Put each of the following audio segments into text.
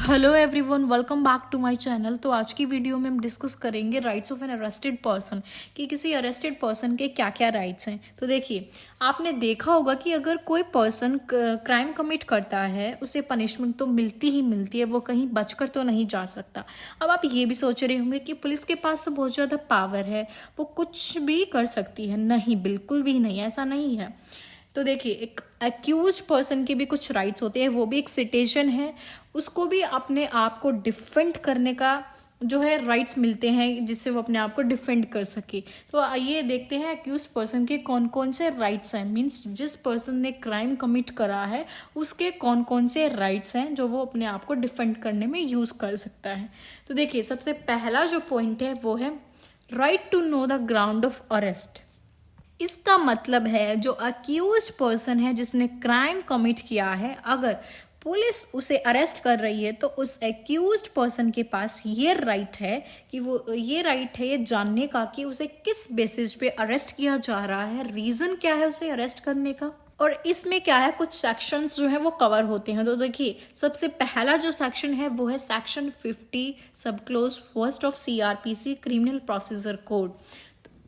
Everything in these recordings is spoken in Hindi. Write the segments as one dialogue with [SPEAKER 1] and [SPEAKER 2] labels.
[SPEAKER 1] Hello everyone, welcome back to my channel. तो आज की वीडियो में हम डिस्कस करेंगे rights of an arrested person कि किसी अरेस्टेड पर्सन के क्या क्या राइट्स हैं। तो देखिए, आपने देखा होगा कि अगर कोई पर्सन क्राइम कमिट करता है उसे पनिशमेंट तो मिलती ही मिलती है, वो कहीं बचकर तो नहीं जा सकता। अब आप ये भी सोच रहे होंगे कि पुलिस के पास तो बहुत ज़्यादा पावर है, वो कुछ भी कर सकती है। नहीं, बिल्कुल भी नहीं, ऐसा नहीं है। तो देखिए, एक एक्यूज्ड पर्सन के भी कुछ राइट्स होते हैं, वो भी एक सिटीजन है, उसको भी अपने आप को डिफेंड करने का जो है राइट्स मिलते हैं, जिससे वो अपने आप को डिफेंड कर सके। तो आइए देखते हैं एक्यूज्ड पर्सन के कौन कौन से राइट्स हैं। मीन्स जिस पर्सन ने क्राइम कमिट करा है उसके कौन कौन से राइट्स हैं जो वो अपने आप को डिफेंड करने में यूज कर सकता है। तो देखिए, सबसे पहला जो पॉइंट है वो है right to know the ground of arrest. इसका मतलब है जो अक्यूज्ड पर्सन है जिसने क्राइम कमिट किया है, अगर पुलिस उसे अरेस्ट कर रही है तो उस एक्यूज्ड पर्सन के पास ये राइट है कि ये जानने का कि उसे किस बेसिस पे अरेस्ट किया जा रहा है, रीजन क्या है उसे अरेस्ट करने का। और इसमें क्या है, कुछ सेक्शंस जो है वो कवर होते हैं। तो देखिए, सबसे पहला जो सेक्शन है वो है सेक्शन 50 सब close first of CRPC criminal procedure code,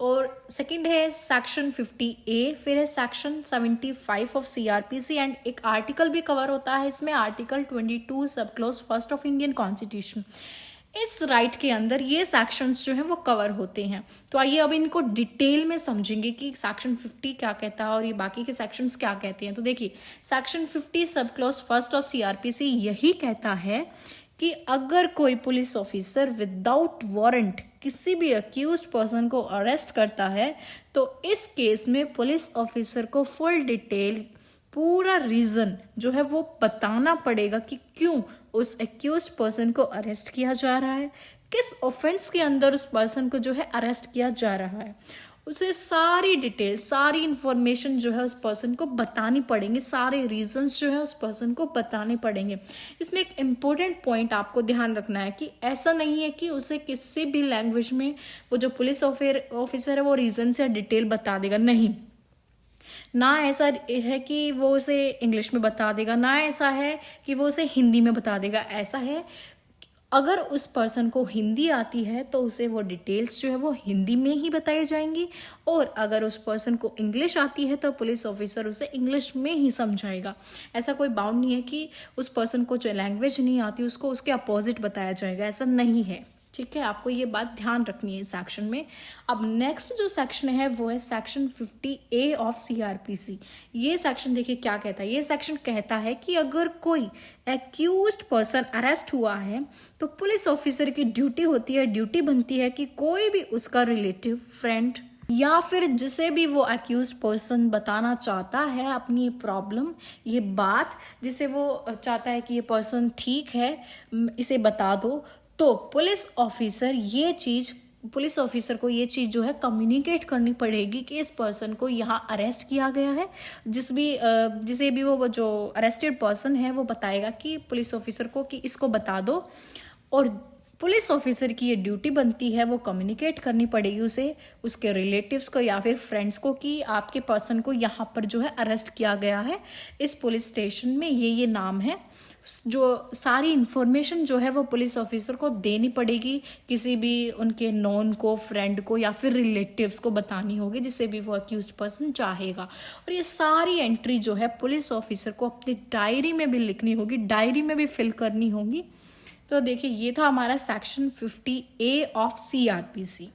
[SPEAKER 1] और सेकंड है सेक्शन 50A, फिर है सेक्शन 75 ऑफ CRPC, एंड एक आर्टिकल भी कवर होता है इसमें, आर्टिकल 22 सब close first of Indian constitution. इस राइट के अंदर ये सेक्शंस जो हैं वो कवर होते हैं। तो आइए अब इनको डिटेल में समझेंगे कि सेक्शन 50 क्या कहता है और ये बाकी के सेक्शंस क्या कहते हैं। तो देखिए, सेक्शन 50 सब क्लोज फर्स्ट ऑफ CRPC यही कहता है कि अगर कोई पुलिस ऑफिसर विदाउट वारंट किसी भी अक्यूज्ड पर्सन को अरेस्ट करता है तो इस केस में पुलिस ऑफिसर को फुल डिटेल, पूरा रीजन जो है वो बताना पड़ेगा कि क्यों उस एक्यूज्ड पर्सन को अरेस्ट किया जा रहा है, किस ऑफेंस के अंदर उस पर्सन को जो है अरेस्ट किया जा रहा है। उसे सारी डिटेल, सारी इंफॉर्मेशन जो है उस पर्सन को बतानी पड़ेंगे, सारे रीजंस जो है उस पर्सन को बताने पड़ेंगे। इसमें एक इम्पोर्टेंट पॉइंट आपको ध्यान रखना है कि ऐसा नहीं है कि उसे किसी भी लैंग्वेज में वो जो पुलिस ऑफिसर है वो रीजन से डिटेल बता देगा। नहीं, ना ऐसा है कि वो उसे इंग्लिश में बता देगा, ना ऐसा है कि वो उसे हिंदी में बता देगा। ऐसा है, अगर उस पर्सन को हिंदी आती है तो उसे वो डिटेल्स जो है वो हिंदी में ही बताई जाएंगी, और अगर उस पर्सन को इंग्लिश आती है तो पुलिस ऑफिसर उसे इंग्लिश में ही समझाएगा। ऐसा कोई बाउंड नहीं है कि उस पर्सन को जो लैंग्वेज नहीं आती उसको उसके अपोजिट बताया जाएगा, ऐसा नहीं है। ठीक है, आपको ये बात ध्यान रखनी है इस सेक्शन में। अब नेक्स्ट जो सेक्शन है वो है सेक्शन 50A ऑफ CRPC। ये सेक्शन देखिए क्या कहता है। ये सेक्शन कहता है कि अगर कोई एक्यूज्ड पर्सन अरेस्ट हुआ है तो पुलिस ऑफिसर की ड्यूटी बनती है कि कोई भी उसका रिलेटिव, फ्रेंड या फिर जिसे भी वो अक्यूज पर्सन बताना चाहता है अपनी प्रॉब्लम, ये बात जिसे वो चाहता है कि ये पर्सन ठीक है, इसे बता दो, तो पुलिस ऑफिसर को ये चीज़ जो है कम्युनिकेट करनी पड़ेगी कि इस पर्सन को यहाँ अरेस्ट किया गया है। जिसे भी वो जो अरेस्टेड पर्सन है वो बताएगा कि पुलिस ऑफिसर को कि इसको बता दो, और पुलिस ऑफिसर की ये ड्यूटी बनती है वो कम्युनिकेट करनी पड़ेगी उसे, उसके रिलेटिव्स को या फिर फ्रेंड्स को कि आपके पर्सन को यहाँ पर जो है अरेस्ट किया गया है, इस पुलिस स्टेशन में ये नाम है। जो सारी इन्फॉर्मेशन जो है वो पुलिस ऑफिसर को देनी पड़ेगी, किसी भी उनके नॉन को, फ्रेंड को या फिर रिलेटिव्स को बतानी होगी, जिसे भी वो अक्यूज्ड पर्सन चाहेगा। और ये सारी एंट्री जो है पुलिस ऑफिसर को अपनी डायरी में भी लिखनी होगी, डायरी में भी फिल करनी होगी। तो देखिए, ये था हमारा सेक्शन 50A ऑफ CRPC।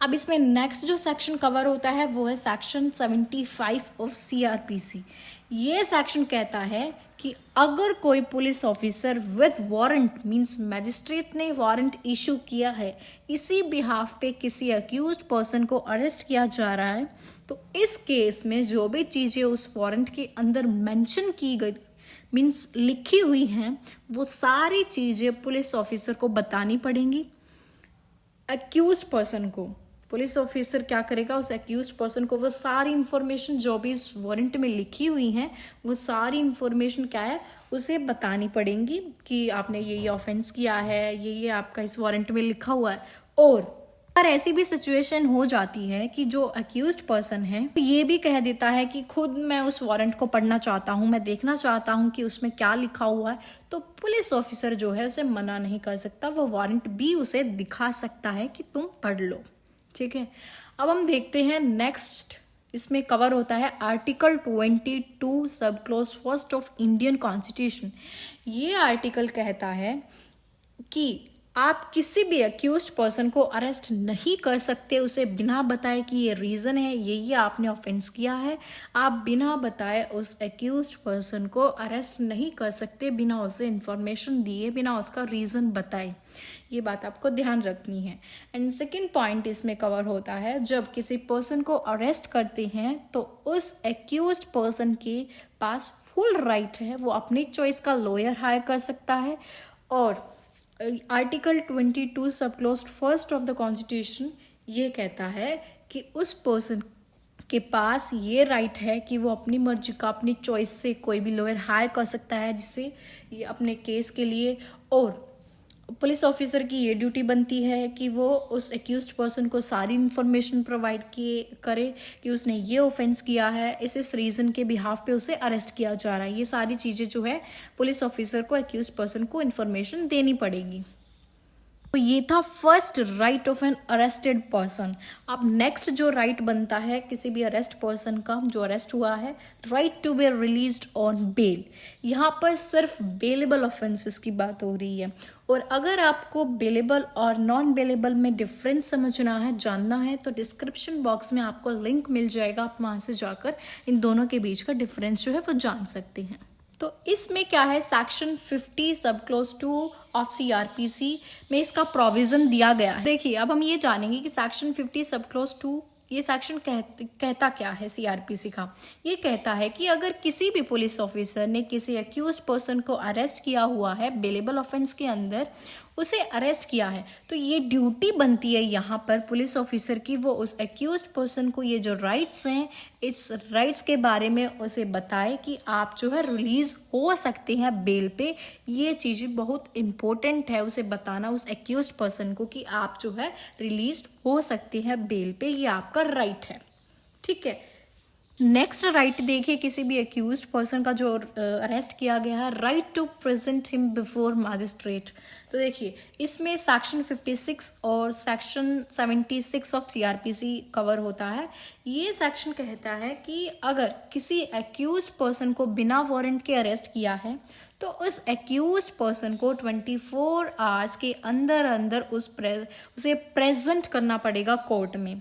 [SPEAKER 1] अब इसमें नेक्स्ट जो सेक्शन कवर होता है वो है सेक्शन 75 ऑफ CRPC। ये सेक्शन कहता है कि अगर कोई police officer with warrant, means magistrate ने वारंट इशू किया है, इसी बिहाफ पे किसी अक्यूज्ड पर्सन को अरेस्ट किया जा रहा है, तो इस केस में जो भी चीज़ें उस वारंट के अंदर मेंशन की गई, मीन्स लिखी हुई हैं, वो सारी चीज़ें पुलिस ऑफिसर को बतानी पड़ेंगी। अक्यूज्ड पर्सन को पुलिस ऑफिसर क्या करेगा, उस अक्यूज्ड पर्सन को वो सारी इंफॉर्मेशन जो भी इस वारंट में लिखी हुई हैं वो सारी इंफॉर्मेशन क्या है उसे बतानी पड़ेंगी कि आपने ये ऑफेंस किया है, ये आपका इस वारंट में लिखा हुआ है। और पर ऐसी भी सिचुएशन हो जाती है कि जो अक्यूज्ड पर्सन है ये भी कह देता है कि खुद मैं उस वारंट को पढ़ना चाहता हूँ, मैं देखना चाहता हूँ कि उसमें क्या लिखा हुआ है, तो पुलिस ऑफिसर जो है उसे मना नहीं कर सकता, वो वारंट भी उसे दिखा सकता है कि तुम पढ़ लो। ठीक है, अब हम देखते हैं नेक्स्ट। इसमें कवर होता है आर्टिकल 22 सब close first of Indian constitution. ये आर्टिकल कहता है कि आप किसी भी अक्यूज्ड पर्सन को अरेस्ट नहीं कर सकते उसे बिना बताए कि ये रीज़न है, ये आपने ऑफेंस किया है। आप बिना बताए उस अक्यूज्ड पर्सन को अरेस्ट नहीं कर सकते, बिना उसे इंफॉर्मेशन दिए, बिना उसका रीज़न बताए। ये बात आपको ध्यान रखनी है। एंड सेकेंड पॉइंट इसमें कवर होता है, जब किसी पर्सन को अरेस्ट करते हैं तो उस एक्यूज्ड पर्सन के पास फुल राइट है, वो अपनी चॉइस का लॉयर हायर कर सकता है। और आर्टिकल 22 सब close first of the constitution ये कहता है कि उस पर्सन के पास ये राइट है कि वो अपनी मर्जी का, अपनी चॉइस से कोई भी लॉयर हायर कर सकता है जिससे ये अपने केस के लिए। और पुलिस ऑफिसर की ये ड्यूटी बनती है कि वो उस एक्यूज्ड पर्सन को सारी इन्फॉर्मेशन प्रोवाइड करे कि उसने ये ऑफेंस किया है, इस रीज़न के बिहाफ पे उसे अरेस्ट किया जा रहा है। ये सारी चीज़ें जो है पुलिस ऑफिसर को एक्यूज्ड पर्सन को इन्फॉर्मेशन देनी पड़ेगी। तो ये था first right of an arrested person. अब नेक्स्ट जो राइट बनता है किसी भी अरेस्ट पर्सन का जो अरेस्ट हुआ है, right to be released on bail. यहाँ पर सिर्फ बेलेबल ऑफेंसेस की बात हो रही है। और अगर आपको बेलेबल और नॉन बेलेबल में डिफरेंस समझना है, जानना है, तो डिस्क्रिप्शन बॉक्स में आपको लिंक मिल जाएगा, आप वहाँ से जाकर इन दोनों के बीच का डिफरेंस जो है वो जान सकते हैं। तो इसमें क्या है, सेक्शन 50 सब क्लोज 2 ऑफ सीआरपीसी में इसका प्रोविजन दिया गया है। देखिए अब हम ये जानेंगे कि सेक्शन 50 सब क्लोज 2 ये सेक्शन कहता क्या है सीआरपीसी का। ये कहता है कि अगर किसी भी पुलिस ऑफिसर ने किसी एक्यूज पर्सन को अरेस्ट किया हुआ है बेलेबल ऑफेंस के अंदर, उसे अरेस्ट किया है, तो ये ड्यूटी बनती है यहाँ पर पुलिस ऑफिसर की, वो उस एक्यूज पर्सन को ये जो राइट्स हैं इस राइट्स के बारे में उसे बताए कि आप जो है रिलीज हो सकते हैं बेल पे। ये चीज़ बहुत इंपॉर्टेंट है उसे बताना उस एक्यूज पर्सन को कि आप जो है रिलीज हो सकते हैं बेल पे, ये आपका राइट है। ठीक है, नेक्स्ट राइट देखिए किसी भी एक्यूज्ड पर्सन का जो अरेस्ट किया गया है, right to present him before magistrate. तो देखिए इसमें सेक्शन 56 और सेक्शन 76 ऑफ सीआरपीसी कवर होता है। ये सेक्शन कहता है कि अगर किसी एक्यूज्ड पर्सन को बिना वारंट के अरेस्ट किया है तो उस एक्यूज्ड पर्सन को 24 आवर्स के अंदर अंदर उसे प्रेजेंट करना पड़ेगा कोर्ट में।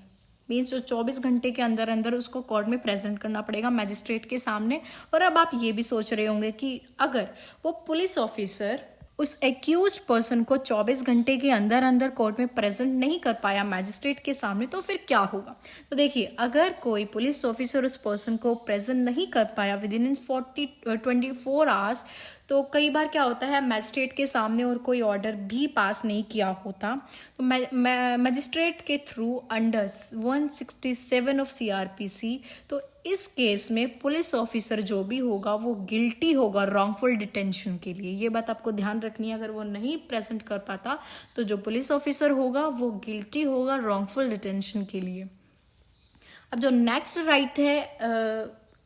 [SPEAKER 1] मीन्स जो 24 घंटे के अंदर अंदर उसको कोर्ट में प्रेजेंट करना पड़ेगा मैजिस्ट्रेट के सामने। और अब आप ये भी सोच रहे होंगे कि अगर वो पुलिस ऑफिसर उस एक्यूज्ड पर्सन को 24 घंटे के अंदर अंदर कोर्ट में प्रेजेंट नहीं कर पाया मैजिस्ट्रेट के सामने, तो फिर क्या होगा। तो देखिए अगर कोई पुलिस ऑफिसर उस पर्सन को प्रेजेंट नहीं कर पाया विद इन 24 आवर्स, तो कई बार क्या होता है मैजिस्ट्रेट के सामने और कोई ऑर्डर भी पास नहीं किया होता, तो मैजिस्ट्रेट के थ्रू अंडर 167 ऑफ सीआरपीसी, तो इस केस में पुलिस ऑफिसर जो भी होगा वो गिल्टी होगा रॉन्गफुल डिटेंशन के लिए। ये बात आपको ध्यान रखनी है, अगर वो नहीं प्रेजेंट कर पाता तो जो पुलिस ऑफिसर होगा वो गिल्टी होगा रॉन्गफुल डिटेंशन के लिए। अब जो नेक्स्ट राइट है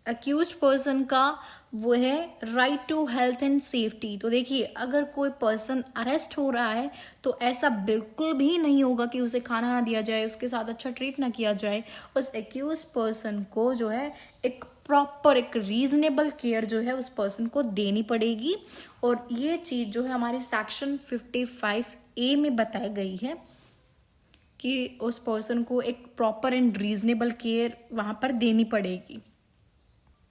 [SPEAKER 1] अक्यूज्ड पर्सन का, वो है right to health and safety. तो देखिए अगर कोई पर्सन अरेस्ट हो रहा है तो ऐसा बिल्कुल भी नहीं होगा कि उसे खाना ना दिया जाए, उसके साथ अच्छा ट्रीट ना किया जाए। उस एक्यूज्ड पर्सन को जो है एक प्रॉपर एक रीजनेबल केयर जो है उस पर्सन को देनी पड़ेगी। और ये चीज़ जो है हमारे सेक्शन 55A में बताई गई है कि उस पर्सन को एक प्रॉपर एंड रीजनेबल केयर वहाँ पर देनी पड़ेगी।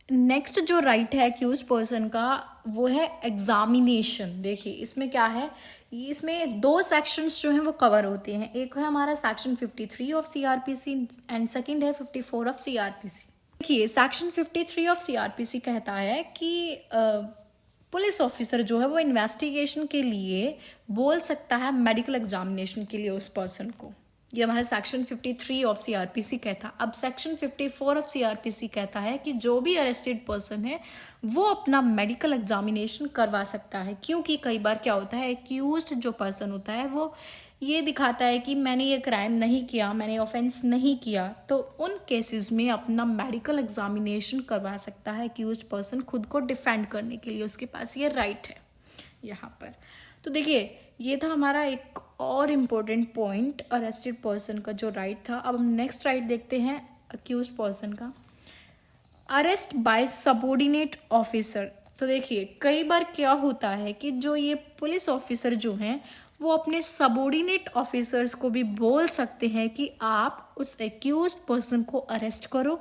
[SPEAKER 1] नेक्स्ट जो राइट है एक्यूज पर्सन का वो है एग्जामिनेशन। देखिए इसमें क्या है, इसमें 2 सेक्शंस जो हैं वो कवर होते हैं। एक है हमारा section 53 of CrPC and second है 54 ऑफ सीआरपीसी। देखिए सेक्शन 53 ऑफ सीआरपीसी कहता है कि पुलिस ऑफिसर जो है वो इन्वेस्टिगेशन के लिए बोल सकता है मेडिकल एग्जामिनेशन के लिए उस पर्सन को। ये हमारा सेक्शन 53 ऑफ सीआरपीसी कहता। अब सेक्शन 54 ऑफ सीआरपीसी कहता है कि जो भी अरेस्टेड पर्सन है वो अपना मेडिकल एग्जामिनेशन करवा सकता है, क्योंकि कई बार क्या होता है एक्यूज्ड जो पर्सन होता है वो ये दिखाता है कि मैंने ये क्राइम नहीं किया, मैंने ऑफेंस नहीं किया, तो उन केसेस में अपना मेडिकल एग्जामिनेशन करवा सकता है अक्यूज्ड पर्सन खुद को डिफेंड करने के लिए, उसके पास ये राइट है यहाँ पर। तो देखिए ये था हमारा एक और इम्पोर्टेंट पॉइंट अरेस्टेड पर्सन का जो राइट था। अब हम नेक्स्ट राइट देखते हैं अक्यूज्ड पर्सन का, अरेस्ट बाय सबऑर्डिनेट ऑफिसर। तो देखिए कई बार क्या होता है कि जो ये पुलिस ऑफिसर जो हैं वो अपने सबऑर्डिनेट ऑफिसर्स को भी बोल सकते हैं कि आप उस एक्यूज्ड पर्सन को अरेस्ट करो।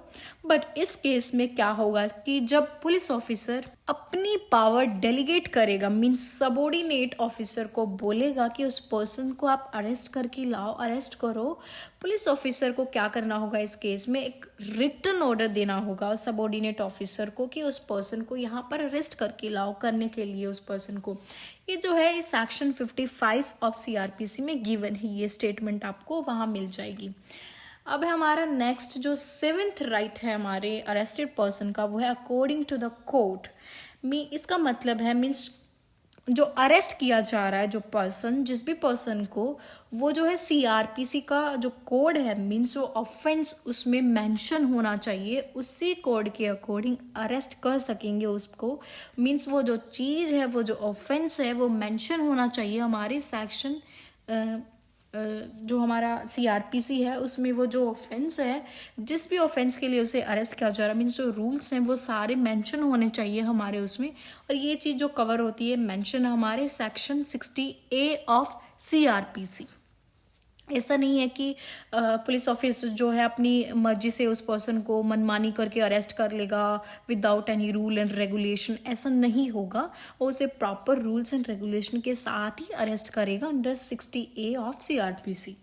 [SPEAKER 1] बट इस केस में क्या होगा कि जब पुलिस ऑफिसर अपनी पावर डेलीगेट करेगा, मीन्स सबऑर्डिनेट ऑफिसर को बोलेगा कि उस पर्सन को आप अरेस्ट करके लाओ, अरेस्ट करो, पुलिस ऑफिसर को क्या करना होगा इस केस में, एक रिटन ऑर्डर देना होगा सबऑर्डिनेट ऑफिसर को कि उस पर्सन को यहाँ पर अरेस्ट करके लाओ करने के लिए उस पर्सन को। ये जो है इस सेक्शन 55 ऑफ सीआरपीसी में गिवन है, ये स्टेटमेंट आपको वहाँ मिल जाएगी। अब है हमारा नेक्स्ट जो 7th राइट है हमारे अरेस्टेड पर्सन का, वो है अकॉर्डिंग टू द कोर्ट। इसका मतलब है मीन्स जो अरेस्ट किया जा रहा है जो पर्सन, जिस भी पर्सन को, वो जो है सीआरपीसी का जो कोड है मीन्स वो ऑफेंस उसमें मेंशन होना चाहिए, उसी कोड के अकॉर्डिंग अरेस्ट कर सकेंगे उसको। मीन्स वो जो चीज़ है, वो जो ऑफेंस है, वो मेंशन होना चाहिए हमारे सेक्शन जो हमारा सीआरपीसी है उसमें वो जो ऑफेंस है, जिस भी ऑफेंस के लिए उसे अरेस्ट किया जा रहा है, मीन्स जो रूल्स हैं वो सारे मेंशन होने चाहिए हमारे उसमें। और ये चीज़ जो कवर होती है मेंशन हमारे सेक्शन 60A ऑफ सीआरपीसी। ऐसा नहीं है कि पुलिस ऑफिसर जो है अपनी मर्जी से उस पर्सन को मनमानी करके अरेस्ट कर लेगा without any rule and regulation, ऐसा नहीं होगा। वो उसे प्रॉपर रूल्स एंड रेगुलेशन के साथ ही अरेस्ट करेगा अंडर 60A ऑफ सीआरपीसी।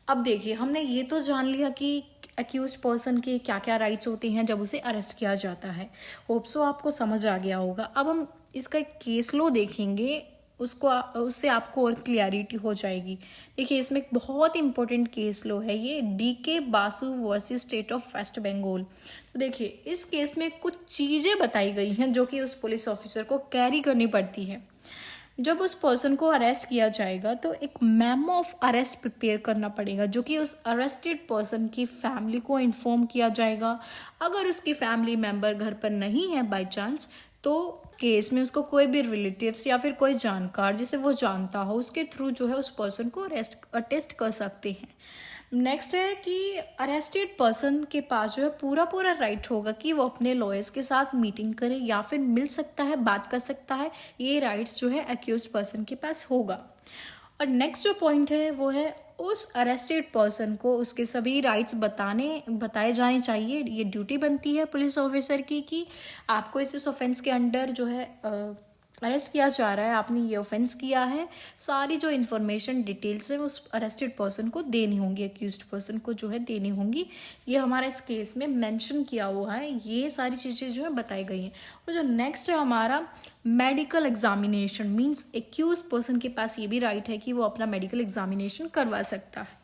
[SPEAKER 1] अब देखिए हमने ये तो जान लिया कि अक्यूज पर्सन के क्या क्या राइट्स होते हैं जब उसे अरेस्ट किया जाता है। होप सो आपको समझ आ गया होगा। अब हम इसका एक केस लो देखेंगे, उससे आपको और क्लियरिटी हो जाएगी। देखिए इसमें एक बहुत इंपॉर्टेंट केस लो है, ये DK Basu versus state of West Bengal. तो देखिए इस केस में कुछ चीज़ें बताई गई हैं जो कि उस पुलिस ऑफिसर को कैरी करनी पड़ती है। जब उस पर्सन को अरेस्ट किया जाएगा तो एक मेमो ऑफ अरेस्ट प्रिपेयर करना पड़ेगा, जो कि उस अरेस्टेड पर्सन की फैमिली को इन्फॉर्म किया जाएगा। अगर उसकी फैमिली मेंबर घर पर नहीं है बाय चांस, तो केस में उसको कोई भी रिलेटिव्स या फिर कोई जानकार जिसे वो जानता हो उसके थ्रू जो है उस पर्सन को अरेस्ट कर सकते हैं। नेक्स्ट है कि अरेस्टेड पर्सन के पास जो है पूरा राइट होगा कि वो अपने लॉयर्स के साथ मीटिंग करे या फिर मिल सकता है, बात कर सकता है। ये राइट्स जो है अक्यूज पर्सन के पास होगा। और नेक्स्ट जो पॉइंट है वो है उस अरेस्टेड पर्सन को उसके सभी राइट्स बताए जाने चाहिए। ये ड्यूटी बनती है पुलिस ऑफिसर की कि आपको इस ऑफेंस के अंडर जो है अरेस्ट किया जा रहा है, आपने ये ऑफेंस किया है, सारी जो इन्फॉर्मेशन डिटेल्स है उस अरेस्टेड पर्सन को देनी होंगी, अक्यूज्ड पर्सन को जो है देनी होंगी। ये हमारा इस केस में मेंशन किया हुआ है, ये सारी चीज़ें जो है बताई गई हैं। और जो नेक्स्ट है हमारा medical examination, means accuse person के पास ये भी राइट है कि वो अपना मेडिकल एग्जामिनेशन करवा सकता है।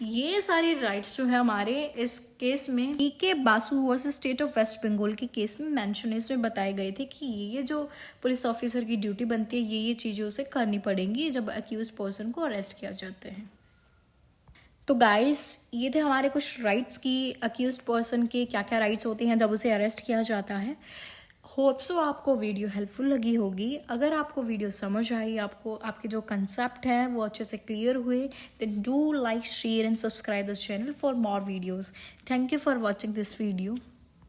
[SPEAKER 1] ये सारे राइट्स जो है हमारे इस केस में DK Basu versus state of West Bengal के केस में मेंशन, इसमें बताए गए थे कि ये जो पुलिस ऑफिसर की ड्यूटी बनती है ये चीज़ें उसे करनी पड़ेंगी जब अक्यूज पर्सन को अरेस्ट किया जाता है। तो गाइस ये थे हमारे कुछ राइट्स की अक्यूज पर्सन के क्या क्या राइट्स होते हैं जब उसे अरेस्ट किया जाता है। होप सो आपको वीडियो हेल्पफुल लगी होगी। अगर आपको वीडियो समझ आई, आपको आपके जो कंसेप्ट हैं वो अच्छे से क्लियर हुए, then do like, share and subscribe this channel for more videos. Thank you for watching this video.